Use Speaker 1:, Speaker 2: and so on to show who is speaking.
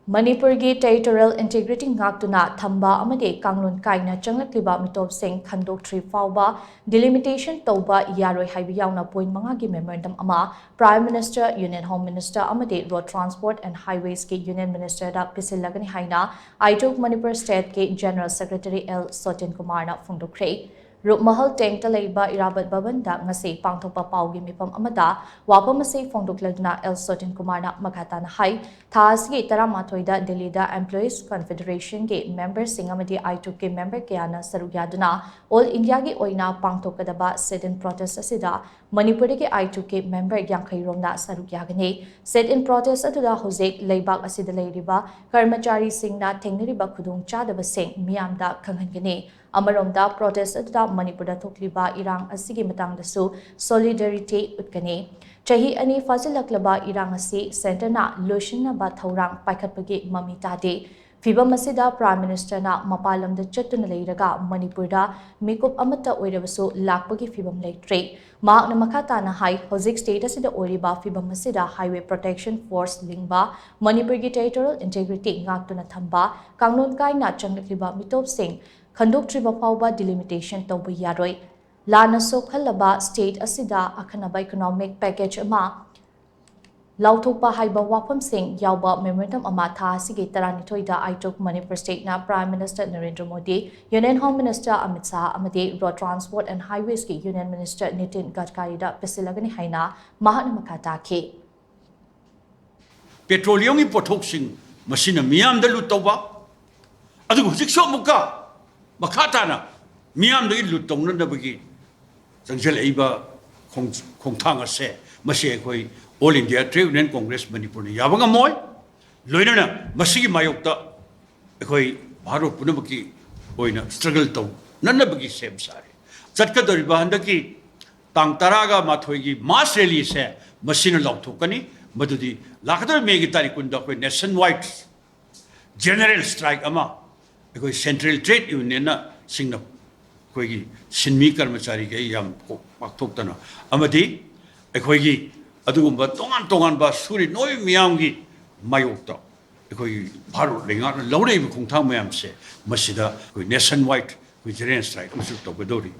Speaker 1: Manipuri Territorial Integrity Ngaktuna Thamba Amadi kanglon kaina changlakliba Meetopsing Khandoktri Phaoba Delimitation Touba Yaroi haiba yaona point mangagi memorandum ama Prime Minister, Union Home Minister Amadi Road Transport and Highways ke Union Minister da pishillagani haina AITUC Manipur State ke General Secretary L.Sotinkumar na phongdokkhre Mahal Teng Talaiba Irabat Babanda ngasi pangthokpa paugi mipam amada wapam ase phongdokladuna L.Sotinkumar na makata na hai thasgi taramathoida Delhi da Employees Confederation ke member singamadi AITUC ke member kayana sarugyaduna All India gi oina pangthokadaba sit-in protest asida Manipuri ke AITUC ke member yankairomna sarugyagani sit-in protest atuda hojek leibak asida leiriba karmachari singna thengniriba khudung chadaba sing miyamda khanghangani Amaromda protest atuda Manipurda thokliba irang asigi matangdasu solidarity utkani chahi ani fazilaklaba irang asi center na loshina ba thorang paikhatpagi mami tade fibam asida Prime Minister na mapalamda chattuna leiraga Manipurda mikop amata oirabasu lakpagi fibam leitre maak na makata na hai hojik state asida oiriba fibam asida Highway Protection Force lingba Manipuri Territorial Integrity Ngaktuna Thamba kanglon kaina changlakliba Meetopsing Khandoktri Phaoba Delimitation Touba Yaroi Lana Sokhalaba State Asida Akhanaba Economic Package ama Lauthokpa haiba wapam sing yauba memorandum ama tha asigi taranithoida AITUC Manipur State na Prime Minister Narendra Modi Union Home Minister Amit Shah amadi Road Transport and Highways ki Union Minister Nitin Gadkari da pishillagani haina mahana makata ke
Speaker 2: Petroleum pothok machine miyam da lutoba adu hujik so muka Makatana, Miam the Luton the Bagi, Sanjel Eba Kongtanga se, Mashe, All India Trade Union Congress Manipuri, Yabanga Moy, Loina, Masi Mayokta, Ekoi, Haro Punabaki, Oina, struggle to, none of Bagi same side. Zatka the Ribandaki, Tangtaraga Matogi, Mas release, Machine Law Tokani, Madudi, Lakata Megitari Kundok, nationwide general strike ama. Because Central Trade Union na singna koigi sinmi karmachari ke yam maktokta amadi koigi adugumba tongan ba suri noi miyam gi mayokta koigi bharu lenga laure bi khongthang mayam se masida koi nationwide koi general strike usu to bedori